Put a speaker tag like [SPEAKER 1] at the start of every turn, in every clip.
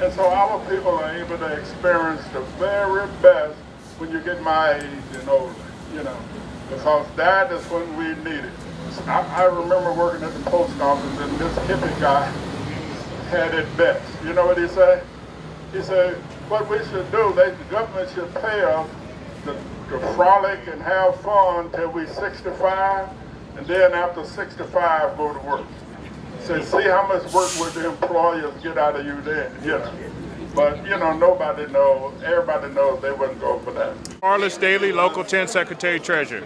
[SPEAKER 1] And so our people are able to experience the very best when you get my age and older, because that is when we need it. I remember working at the post office and this hippie guy had it best. You know what he said? He said, what we should do, the government should pay us to frolic and have fun till we're 65, and then after 65, go to work. Say, see how much work would the employers get out of you then, But, nobody knows, everybody knows they wouldn't go for that.
[SPEAKER 2] Marlis Daly, Local 10 Secretary Treasurer.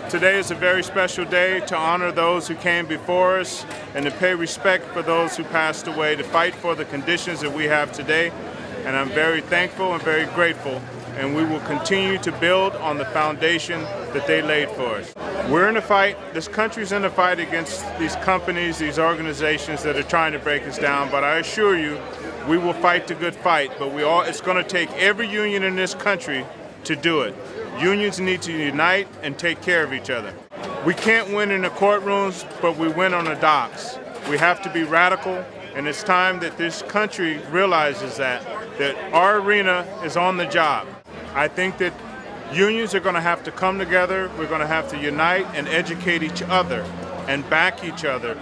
[SPEAKER 2] Today is a very special day to honor those who came before us and to pay respect for those who passed away, to fight for the conditions that we have today. And I'm very thankful and very grateful, and we will continue to build on the foundation that they laid for us. We're in a fight, this country's in a fight against these companies, these organizations that are trying to break us down, but I assure you, we will fight the good fight, but it's going to take every union in this country to do it. Unions need to unite and take care of each other. We can't win in the courtrooms, but we win on the docks. We have to be radical, and it's time that this country realizes that our arena is on the job. I think that unions are going to have to come together. We're going to have to unite and educate each other and back each other.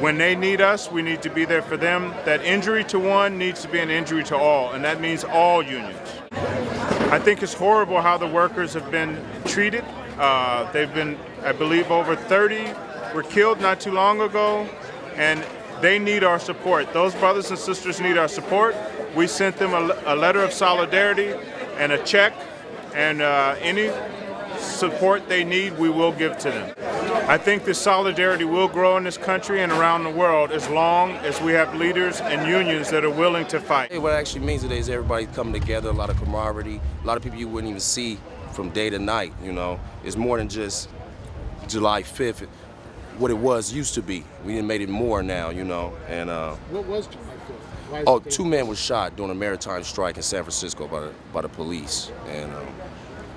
[SPEAKER 2] When they need us, we need to be there for them. That injury to one needs to be an injury to all, and that means all unions. I think it's horrible how the workers have been treated. They've been, I believe, over 30 were killed not too long ago, and they need our support. Those brothers and sisters need our support. We sent them a letter of solidarity and a check, and any support they need, we will give to them. I think this solidarity will grow in this country and around the world as long as we have leaders and unions that are willing to fight.
[SPEAKER 3] What it actually means today is everybody coming together, a lot of camaraderie, a lot of people you wouldn't even see from day to night, It's more than just July 5th, what it used to be. We done made it more now, and
[SPEAKER 4] what was July 5th?
[SPEAKER 3] 2 men were shot during a maritime strike in San Francisco by the police, and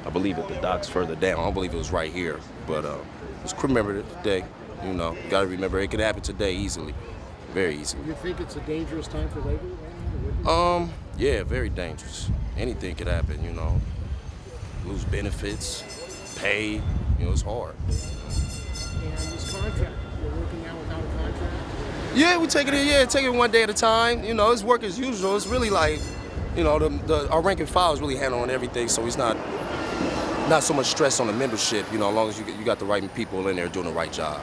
[SPEAKER 3] I believe at the docks further down. I don't believe it was right here, but it's commemorated today. Got to remember it could happen today easily, very easily.
[SPEAKER 4] You think it's a dangerous time for labor?
[SPEAKER 3] Yeah, very dangerous. Anything could happen. Lose benefits, pay. It's hard.
[SPEAKER 4] And this contract, you're working out without a contract?
[SPEAKER 3] Yeah, we take it one day at a time. It's work as usual. It's really like, our rank and file is really handling everything, so it's not so much stress on the membership, as long as you got the right people in there doing the right job,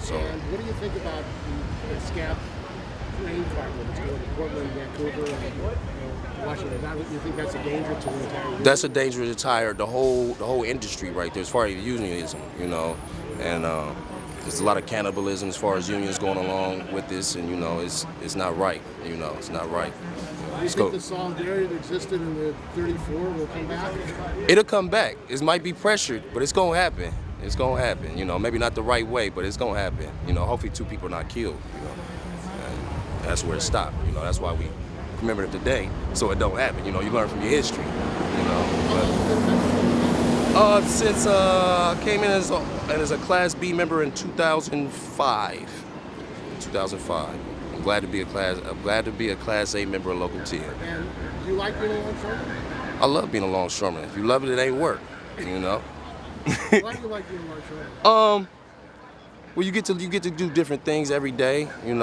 [SPEAKER 3] So.
[SPEAKER 4] And what do you think about the SCAP plane cargo that's going to Portland, Vancouver, and Washington? You think that's a danger to the entire union? That's a danger to the whole industry right there, as far as unionism, and there's a lot of cannibalism as far as unions going along with this, and it's not right, it's not right. Do you think the solidarity that existed in the 34 will come back?
[SPEAKER 3] It'll come back. It might be pressured, but it's gonna happen. It's gonna happen. Maybe not the right way, but it's gonna happen. Hopefully 2 people are not killed. And that's where it stopped. That's why we commemorate today, so it don't happen. You learn from your history. Since I came in as a Class B member in 2005. 2005. I'm glad to be a Class A member of Local 10.
[SPEAKER 4] And do you like being a longshoreman?
[SPEAKER 3] I love being a longshoreman. If you love it, it ain't work.
[SPEAKER 4] Why do you like being a longshoreman?
[SPEAKER 3] Well, you get to do different things every day. You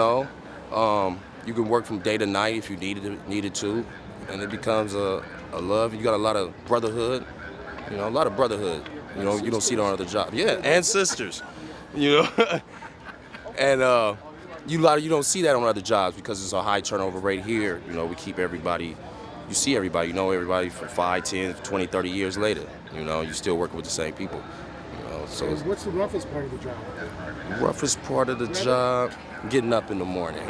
[SPEAKER 3] can work from day to night if you needed to, and it becomes a love. You got a lot of brotherhood. A lot of brotherhood. You don't see it on other jobs. Yeah, and sisters. And you don't see that on other jobs because it's a high turnover rate here. We keep everybody, you see everybody, everybody for 5, 10, 20, 30 years later. You still working with the same people. So
[SPEAKER 4] what's the roughest part of the job?
[SPEAKER 3] Roughest part of the job, getting up in the morning.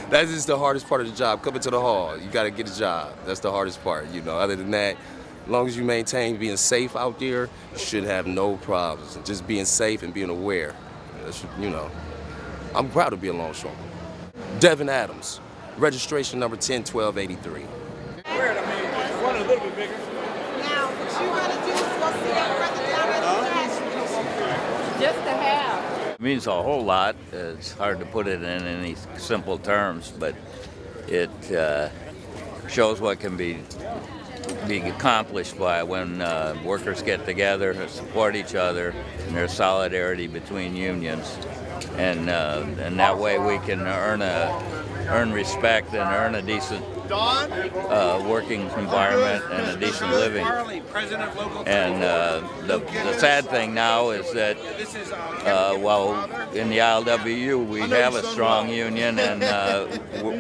[SPEAKER 3] That's just the hardest part of the job. Coming to the hall, you got to get a job. That's the hardest part. Other than that, as long as you maintain being safe out there, you should have no problems. Just being safe and being aware. I'm proud to be a longshoreman. Devin Adams, registration number 101283.
[SPEAKER 5] Weird, run a little bit bigger.
[SPEAKER 6] Now, what you gotta do is go see that brother down at the trash. Just to have. Means a whole lot. It's hard to put it in any simple terms, but it shows what can be accomplished by when workers get together, support each other, and there's solidarity between unions, and that way we can earn respect and earn a decent working environment and a decent living. And the sad thing now is that well, in the ILWU we have a strong union, and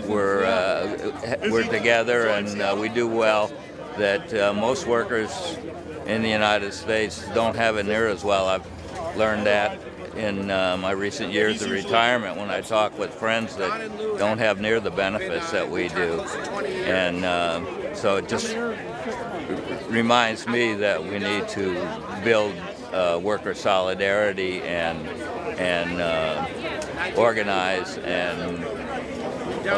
[SPEAKER 6] we're together and we do well. That most workers in the United States don't have it near as well. I've learned that in my recent years of retirement when I talk with friends that don't have near the benefits that we do. And so it just reminds me that we need to build worker solidarity and organize and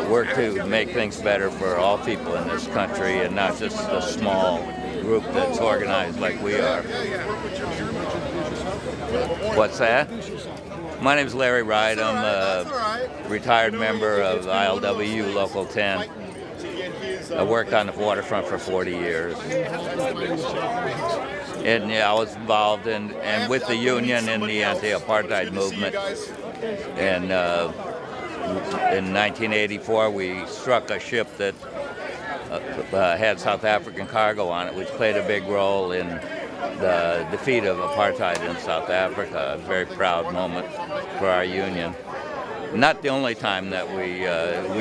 [SPEAKER 6] work to make things better for all people in this country, and not just a small group that's organized like we are. What's that? My name's Larry Wright. I'm a retired member of ILWU Local 10. I worked on the waterfront for 40 years. And yeah, I was involved in and with the union in the anti-apartheid movement. And in 1984, we struck a ship that had South African cargo on it, which played a big role in the defeat of apartheid in South Africa. A very proud moment for our union. Not the only time that we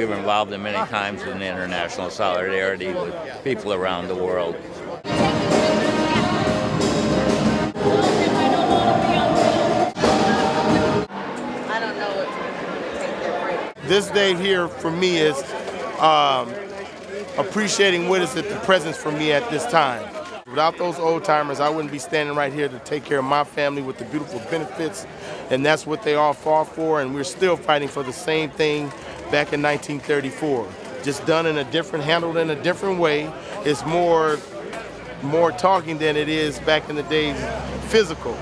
[SPEAKER 6] were involved in many times in international solidarity with people around the world.
[SPEAKER 7] This day here for me is appreciating what is the presence for me at this time. Without those old timers, I wouldn't be standing right here to take care of my family with the beautiful benefits, and that's what they all fought for, and we're still fighting for the same thing back in 1934. Just done in a different, handled in a different way. It's more talking than it is back in the days physical.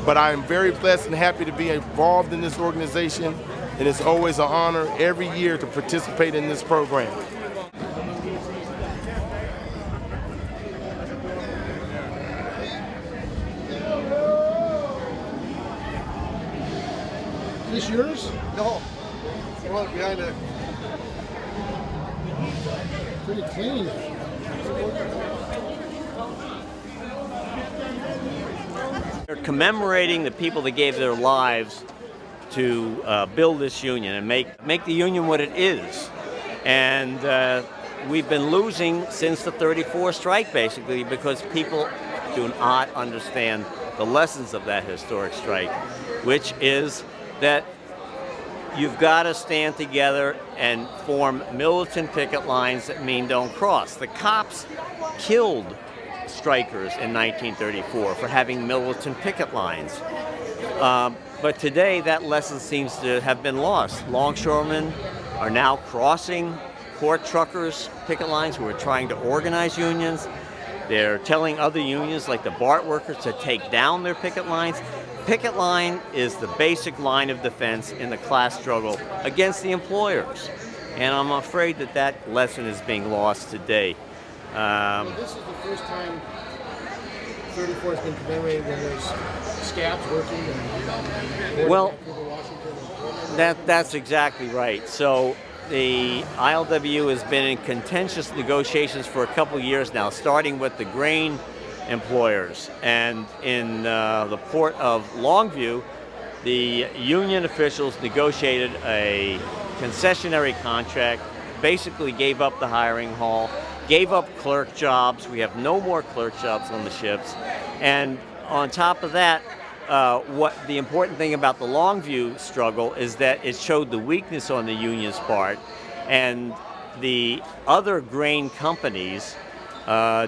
[SPEAKER 7] But I'm very blessed and happy to be involved in this organization, and it's always an honor every year to participate in this program.
[SPEAKER 4] Is this yours?
[SPEAKER 8] No. Well, behind it.
[SPEAKER 4] Pretty clean.
[SPEAKER 9] They're commemorating the people that gave their lives to build this union and make the union what it is. And we've been losing since the '34 strike, basically, because people do not understand the lessons of that historic strike, which is that you've got to stand together and form militant picket lines that mean don't cross. The cops killed strikers in 1934 for having militant picket lines. But today that lesson seems to have been lost. Longshoremen are now crossing port truckers' picket lines who are trying to organize unions. They're telling other unions like the BART workers to take down their picket lines. Picket line is the basic line of defense in the class struggle against the employers. And I'm afraid that that lesson is being lost today.
[SPEAKER 4] This is the first time 34 has been commemorated when there's scabs working and
[SPEAKER 9] well, that's exactly right. So the ILWU has been in contentious negotiations for a couple of years now, starting with the grain employers. And in the port of Longview, the union officials negotiated a concessionary contract, basically gave up the hiring hall, gave up clerk jobs. We have no more clerk jobs on the ships. And on top of that, what the important thing about the Longview struggle is that it showed the weakness on the union's part, and the other grain companies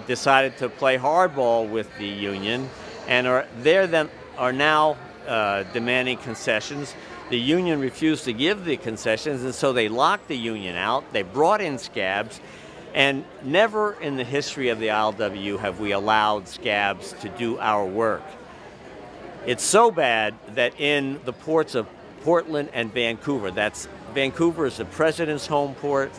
[SPEAKER 9] decided to play hardball with the union and are now demanding concessions. The union refused to give the concessions, and so they locked the union out. They brought in scabs, and never in the history of the ILWU have we allowed scabs to do our work. It's so bad that in the ports of Portland and Vancouver, Vancouver is the president's home port,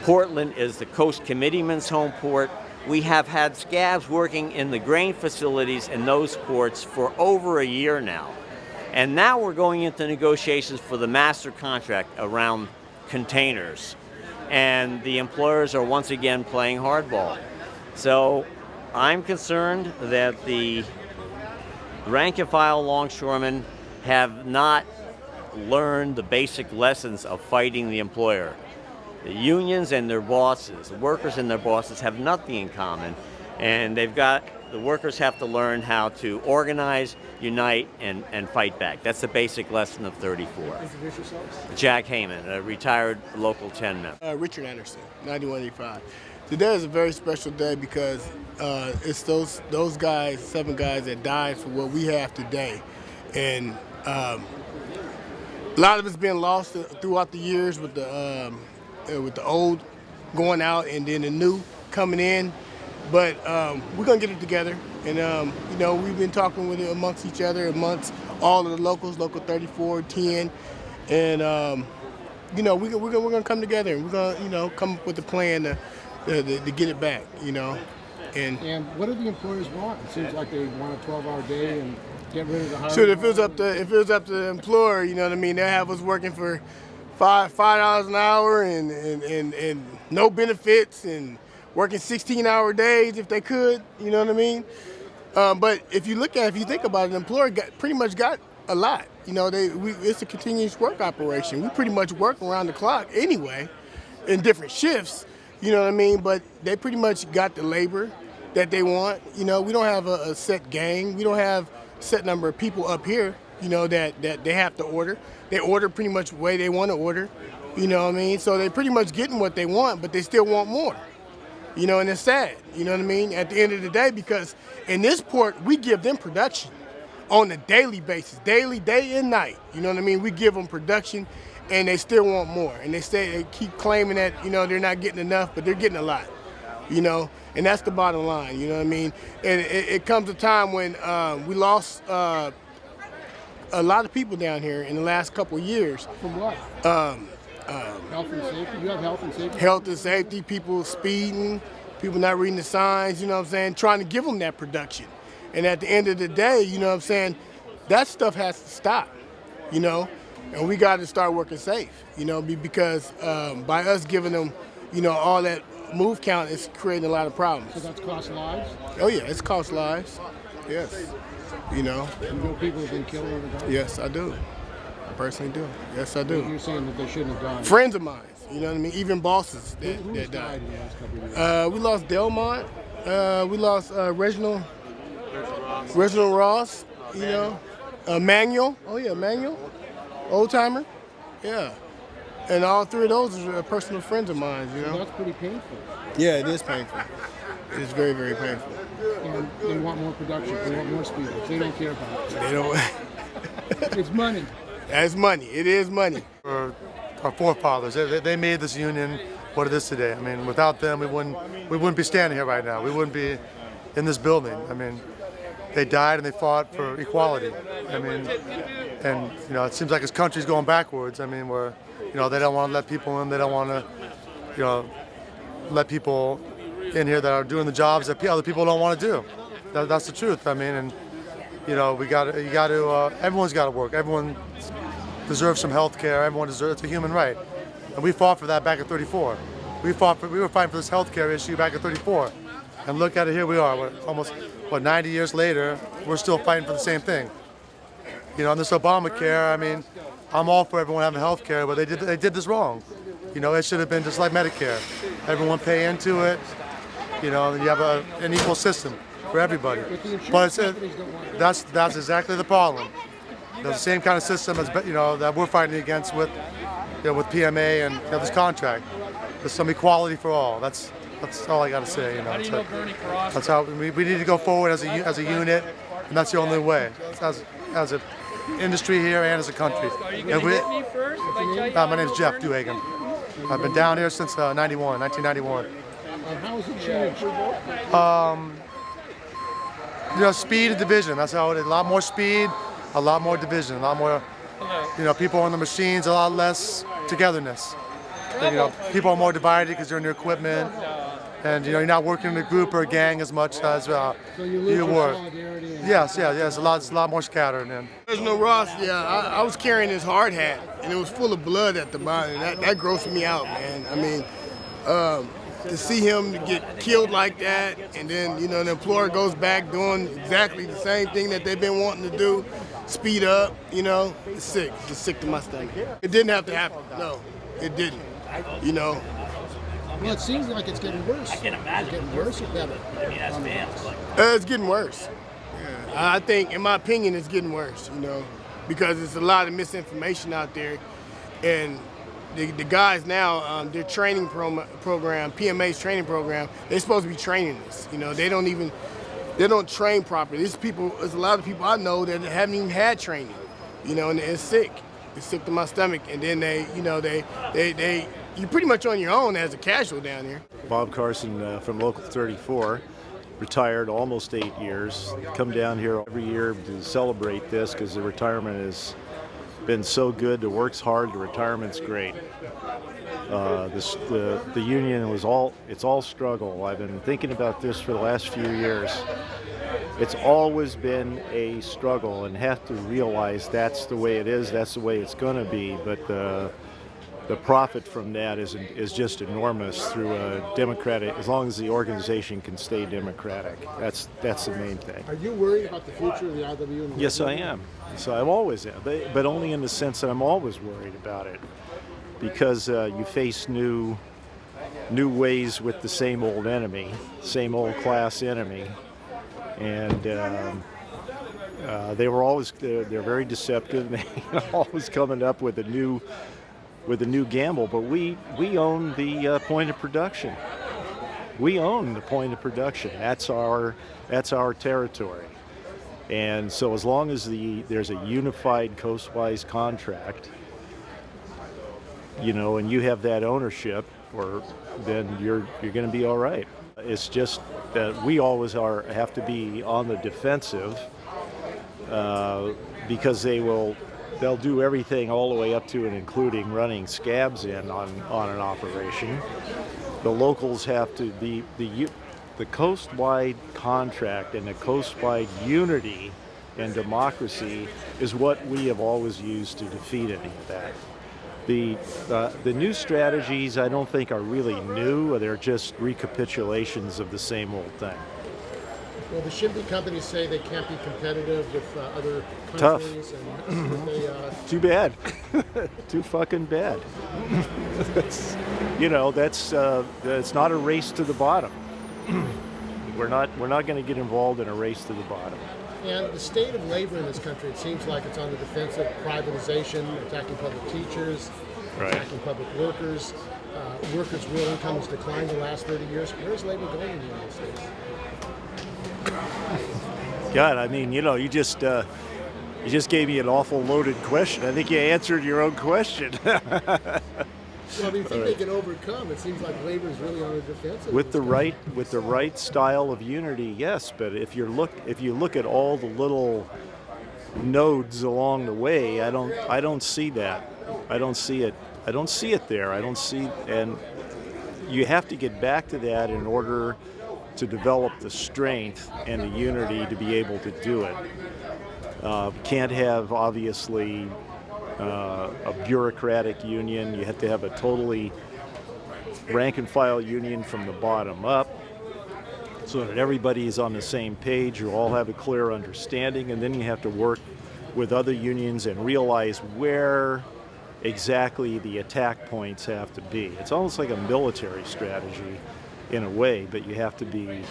[SPEAKER 9] Portland is the Coast Committeeman's home port. We have had scabs working in the grain facilities in those ports for over a year now. And now we're going into negotiations for the master contract around containers. And the employers are once again playing hardball. So I'm concerned that the rank and file longshoremen have not learned the basic lessons of fighting the employer. The unions and their bosses, the workers and their bosses have nothing in common, and the workers have to learn how to organize, unite, and fight back. That's the basic lesson of 34.
[SPEAKER 4] Introduce yourselves.
[SPEAKER 9] Jack Heyman, a retired Local 10 member.
[SPEAKER 7] Richard Anderson, 9185. Today is a very special day because it's those guys, 7 guys that died for what we have today. And a lot of it's been lost throughout the years with the old going out and then the new coming in. But we're gonna get it together, and we've been talking with it amongst each other, amongst all of the locals, Local 34, 10, and we're gonna come together and we're gonna come up with a plan to get it back,
[SPEAKER 4] And what do the employers want? It seems like they want a 12-hour day and get rid of the hiring.
[SPEAKER 7] Sure, if it was up to the employer, they'll have us working for $5 an hour and no benefits and working 16-hour days if they could, you know what I mean? But if you think about it, the employer pretty much got a lot. It's a continuous work operation. We pretty much work around the clock anyway, in different shifts, you know what I mean? But they pretty much got the labor that they want. We don't have a set gang. We don't have a set number of people up here, that they have to order. They order pretty much the way they want to order, you know what I mean? So they're pretty much getting what they want, but they still want more. And it's sad, you know what I mean, at the end of the day, because in this port, we give them production on a daily basis, day and night, you know what I mean? We give them production, and they still want more. And they keep claiming that, they're not getting enough, but they're getting a lot, and that's the bottom line, you know what I mean? And it comes a time when we lost a lot of people down here in the last couple of years.
[SPEAKER 4] From what? Health and safety? You have health and safety?
[SPEAKER 7] Health and safety, people speeding, people not reading the signs, trying to give them that production. And at the end of the day, that stuff has to stop, and we got to start working safe, because by us giving them, all that move count is creating a lot of problems.
[SPEAKER 4] So that's cost lives?
[SPEAKER 7] Oh yeah, it's cost lives, yes.
[SPEAKER 4] You know people have been killed over time?
[SPEAKER 7] Yes, I do. I personally do. Yes, I do.
[SPEAKER 4] You're saying that they shouldn't have died?
[SPEAKER 7] Friends of mine, you know what I mean? Even bosses that died.
[SPEAKER 4] In the last couple of years?
[SPEAKER 7] We lost Delmont. We lost Reginald Ross, Manuel. Oh, yeah, Manuel. Old timer. Yeah. And all 3 of those are personal friends of mine,
[SPEAKER 4] So that's pretty painful.
[SPEAKER 7] Yeah, it is painful. It is very, very painful.
[SPEAKER 4] And they want more production. They want more speed. They don't care about it.
[SPEAKER 7] They don't.
[SPEAKER 4] It's money.
[SPEAKER 7] That's money. It is money.
[SPEAKER 8] Our forefathers, they made this union what it is today. I mean, without them, we wouldn't be standing here right now. We wouldn't be in this building. I mean, they died and they fought for equality. I mean, and it seems like this country's going backwards. I mean, where they don't want to let people in. They don't want to, let people in here that are doing the jobs that other people don't want to do. That's the truth. I mean, and everyone's got to work. Everyone deserves some health care. Everyone deserves, it's a human right. And we fought for that back in 34. We were fighting for this health care issue back in 34. And look at it, here we are, almost 90 years later, we're still fighting for the same thing. On this Obamacare, I mean, I'm all for everyone having health care, but they did this wrong. It should have been just like Medicare. Everyone pay into it, and you have an equal system for everybody. But that's exactly the problem. The same kind of system as that we're fighting against with with PMA and this contract. There's some equality for all. That's all I got to say. That's how we need to go forward as a unit, and that's the only way. As an industry here and as a country. My name's Jeff Duhagen. I've been down here since 1991.
[SPEAKER 4] How has it changed?
[SPEAKER 8] speed and division. That's how it is. A lot more speed, a lot more division, a lot more, people on the machines, a lot less togetherness. And, people are more divided because they're in their equipment, and you're not working in a group or a gang as much as
[SPEAKER 4] So
[SPEAKER 8] you were. Yes, a lot more scattered. And
[SPEAKER 10] President Ross, I was carrying his hard hat, and it was full of blood at the bottom. That grossed me out, man. I mean, to see him get killed like that, and then the employer goes back doing exactly the same thing that they've been wanting to do, speed up. It's sick. It's sick to my stomach. It didn't have to happen. No, it didn't.
[SPEAKER 4] Well, it seems like it's getting worse. I can imagine. It's getting worse or better?
[SPEAKER 10] It's getting worse. Yeah. I think, in my opinion, it's getting worse, because there's a lot of misinformation out there. And the guys now, their training program, PMA's training program, they're supposed to be training us. They don't train properly. There's a lot of people I know that haven't even had training, and it's sick. It's sick to my stomach. And then you're pretty much on your own as a casual down here.
[SPEAKER 11] Bob Carson from Local 34, retired almost 8 years. Come down here every year to celebrate this because the retirement has been so good. The work's hard, the retirement's great. The union it's all struggle. I've been thinking about this for the last few years. It's always been a struggle, and have to realize that's the way it is, that's the way it's going to be. But the profit from that is just enormous through a democratic, as long as the organization can stay democratic. That's the main thing.
[SPEAKER 4] Are you worried about the future of the ILWU?
[SPEAKER 11] Yes, I am. So I'm always am, but only in the sense that I'm always worried about it, because you face new ways with the same old enemy, same old class enemy, and they're very deceptive. They're always coming up with a new gamble, but we own the point of production. We own the point of production. That's our territory. And so as long as there's a unified coastwise contract, and you have that ownership, then you're going to be all right. It's just that we always have to be on the defensive because they'll do everything all the way up to and including running scabs in on an operation. The locals have to be the coast-wide contract and the coast-wide unity and democracy is what we have always used to defeat any of that. The new strategies I don't think are really new. They're just recapitulations of the same old thing.
[SPEAKER 4] Well, the shipping companies say they can't be competitive with other
[SPEAKER 11] Tough.
[SPEAKER 4] countries. And
[SPEAKER 11] Too bad. Too fucking bad. That's not a race to the bottom. We're not going to get involved in a race to the bottom.
[SPEAKER 4] And the state of labor in this country, it seems like it's on the defensive. Privatization, attacking public teachers, attacking public workers. Workers' real income has declined the last 30 years. Where's labor going in the United States?
[SPEAKER 11] God, I mean, you just gave me an awful loaded question. I think you answered your own question.
[SPEAKER 4] Well, do you think they can overcome? It seems like labor is really on the defensive.
[SPEAKER 11] With the right style of unity, yes. But if you look at all the little nodes along the way, I don't see that. I don't see it. I don't see it there. And you have to get back to that in order to develop the strength and the unity to be able to do it. Can't have, obviously, a bureaucratic union. You have to have a totally rank and file union from the bottom up so that everybody is on the same page, you all have a clear understanding, and then you have to work with other unions and realize where exactly the attack points have to be. It's almost like a military strategy in a way, but you have to be,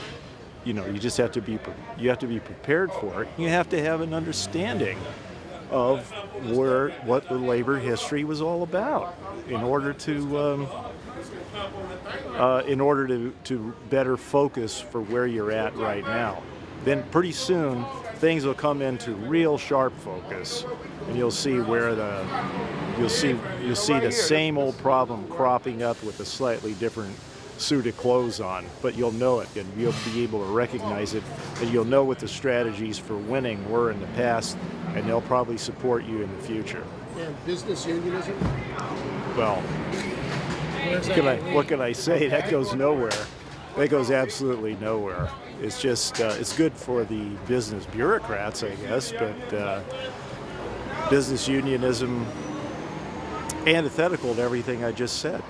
[SPEAKER 11] you have to be prepared for it. You have to have an understanding of what the labor history was all about in order to better focus for where you're at right now. Then pretty soon things will come into real sharp focus, and you'll see where you'll see the same old problem cropping up with a slightly different suit of clothes on, but you'll know it and you'll be able to recognize it, and you'll know what the strategies for winning were in the past, and they'll probably support you in the future.
[SPEAKER 4] And business unionism?
[SPEAKER 11] Well, what can I say? That goes nowhere. That goes absolutely nowhere. It's just, it's good for the business bureaucrats, I guess, but business unionism, antithetical to everything I just said.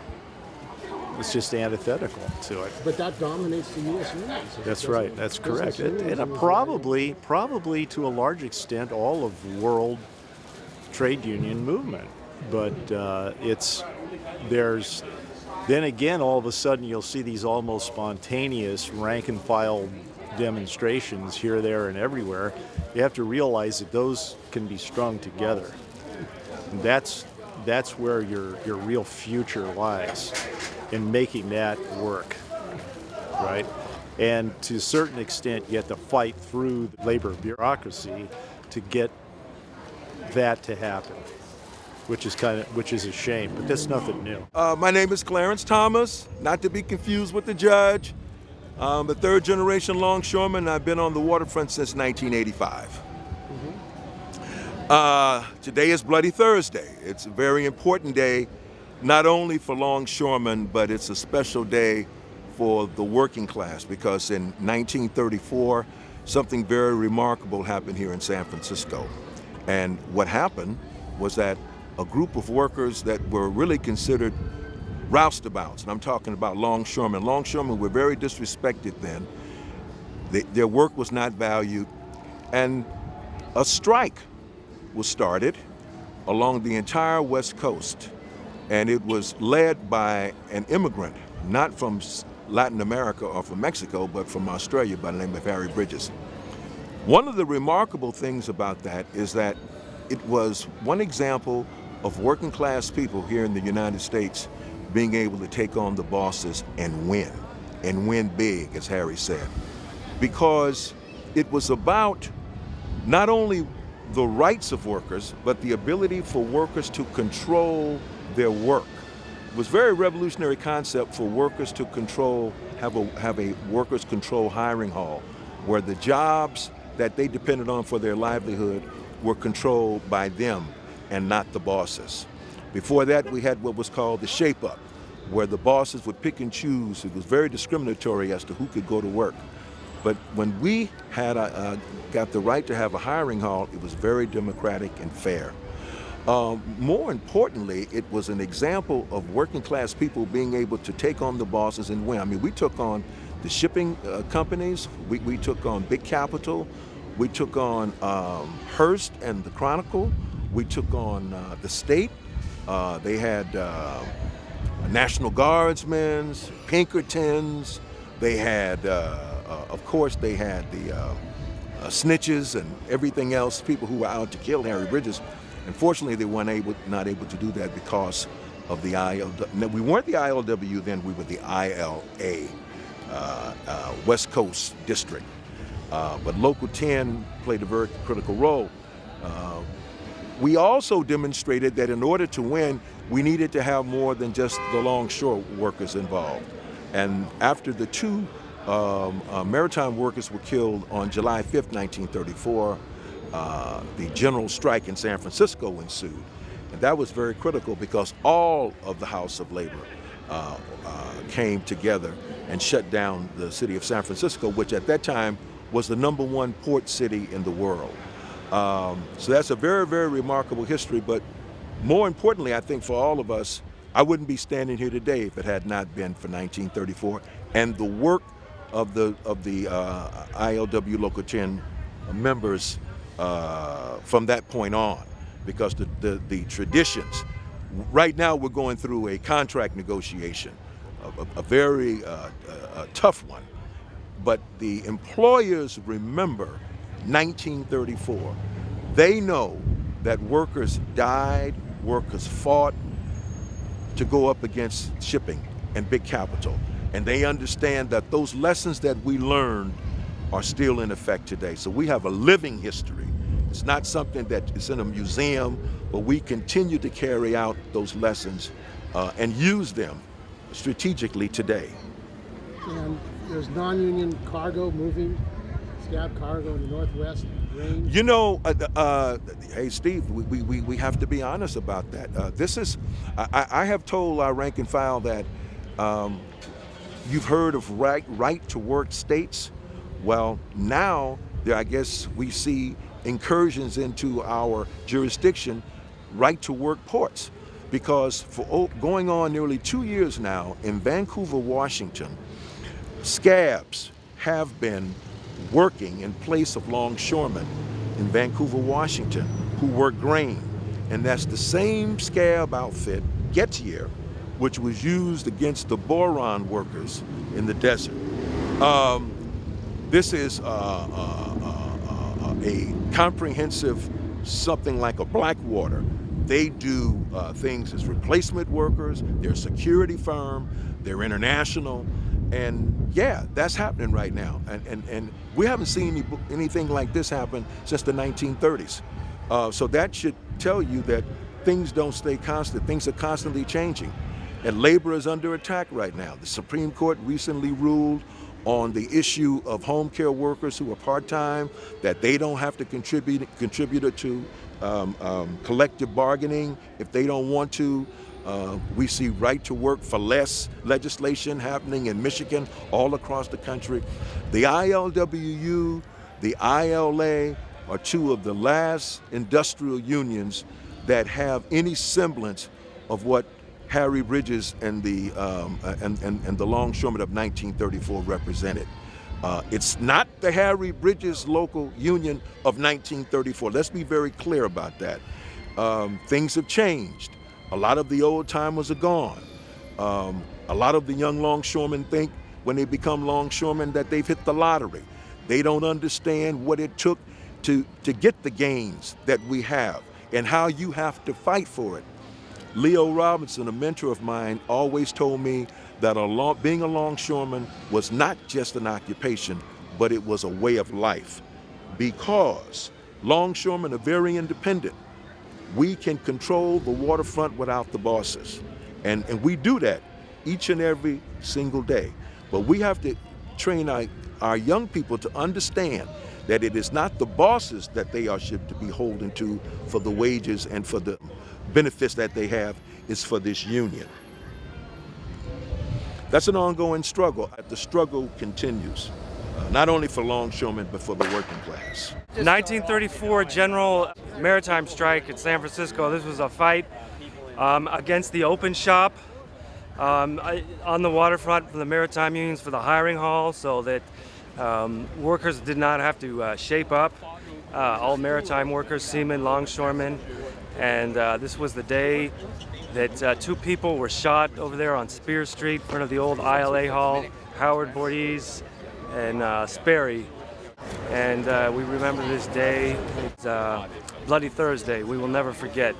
[SPEAKER 11] It's just antithetical to it.
[SPEAKER 4] But that dominates the U.S. unions.
[SPEAKER 11] That's right. That's correct. And probably to a large extent, all of world trade union movement. But then again, all of a sudden you'll see these almost spontaneous rank and file demonstrations here, there, and everywhere. You have to realize that those can be strung together. And that's where your real future lies, in making that work, right? And to a certain extent, you have to fight through the labor bureaucracy to get that to happen, which is a shame, but that's nothing new.
[SPEAKER 12] My name is Clarence Thomas, not to be confused with the judge. I'm a third generation longshoreman. I've been on the waterfront since 1985. Today is Bloody Thursday. It's a very important day, not only for longshoremen, but it's a special day for the working class, because in 1934, something very remarkable happened here in San Francisco. And what happened was that a group of workers that were really considered roustabouts, and I'm talking about longshoremen. Longshoremen were very disrespected then. Their work was not valued, and a strike was started along the entire West Coast, and it was led by an immigrant, not from Latin America or from Mexico, but from Australia, by the name of Harry Bridges. One of the remarkable things about that is that it was one example of working class people here in the United States being able to take on the bosses and win big, as Harry said, because it was about not only the rights of workers, but the ability for workers to control their work. It was a very revolutionary concept for workers to have a workers' control hiring hall, where the jobs that they depended on for their livelihood were controlled by them and not the bosses. Before that, we had what was called the shape-up, where the bosses would pick and choose. It was very discriminatory as to who could go to work. But when we had got the right to have a hiring hall, it was very democratic and fair. More importantly, it was an example of working class people being able to take on the bosses and win. I mean, we took on the shipping companies, we took on Big Capital, we took on Hearst and the Chronicle, we took on the state. They had National Guardsmen, Pinkertons, they had, of course, they had the snitches and everything else, people who were out to kill Harry Bridges. Unfortunately, they weren't not able to do that because of the ILWU. No, we weren't the ILWU then, we were the ILA, West Coast District. But Local 10 played a very critical role. We also demonstrated that in order to win, we needed to have more than just the longshore workers involved. And after the two maritime workers were killed on July 5th, 1934, the general strike in San Francisco ensued. And that was very critical because all of the House of Labor came together and shut down the city of San Francisco, which at that time was the #1 port city in the world. So that's a very, very remarkable history, but more importantly, I think for all of us, I wouldn't be standing here today if it had not been for 1934 and the work of the ILWU Local 10 members from that point on, because the traditions. Right now we're going through a contract negotiation, a very tough one, but the employers remember 1934. They know that workers died, workers fought to go up against shipping and Big Capital. And they understand that those lessons that we learned are still in effect today. So we have a living history. It's not something that is in a museum, but we continue to carry out those lessons and use them strategically today.
[SPEAKER 4] And there's non-union cargo moving, scab cargo in the Northwest range.
[SPEAKER 12] You know, hey Steve, we have to be honest about that. This is, I have told our rank and file that you've heard of right to work states. Well, now I guess we see incursions into our jurisdiction, right to work ports, because for going on nearly 2 years now in Vancouver, Washington, scabs have been working in place of longshoremen in Vancouver, Washington, who work grain. And that's the same scab outfit, Gettier, which was used against the boron workers in the desert. This is a comprehensive, something like a Blackwater. They do things as replacement workers, they're a security firm, they're international, and yeah, that's happening right now. And we haven't seen anything like this happen since the 1930s. So that should tell you that things don't stay constant, things are constantly changing. And labor is under attack right now. The Supreme Court recently ruled on the issue of home care workers who are part-time, that they don't have to contribute to collective bargaining if they don't want to. We see right to work for less legislation happening in Michigan, all across the country. The ILWU, the ILA are two of the last industrial unions that have any semblance of what Harry Bridges and the longshoremen of 1934 represented. It's not the Harry Bridges Local Union of 1934. Let's be very clear about that. Things have changed. A lot of the old timers are gone. A lot of the young longshoremen think when they become longshoremen that they've hit the lottery. They don't understand what it took to get the gains that we have and how you have to fight for it. Leo Robinson, a mentor of mine, always told me that being a longshoreman was not just an occupation, but it was a way of life. Because longshoremen are very independent. We can control the waterfront without the bosses. And we do that each and every single day. But we have to train our young people to understand that it is not the bosses that they should be holding to for the wages and for the benefits that they have, is for this union. That's an ongoing struggle. The struggle continues, not only for longshoremen, but for the working class.
[SPEAKER 13] 1934 general maritime strike in San Francisco. This was a fight against the open shop on the waterfront for the maritime unions for the hiring hall, so that workers did not have to shape up. All maritime workers, seamen, longshoremen. And this was the day that two people were shot over there on Spear Street in front of the old ILA Hall, Howard Bordees and Sperry. And we remember this day. It's Bloody Thursday. We will never forget.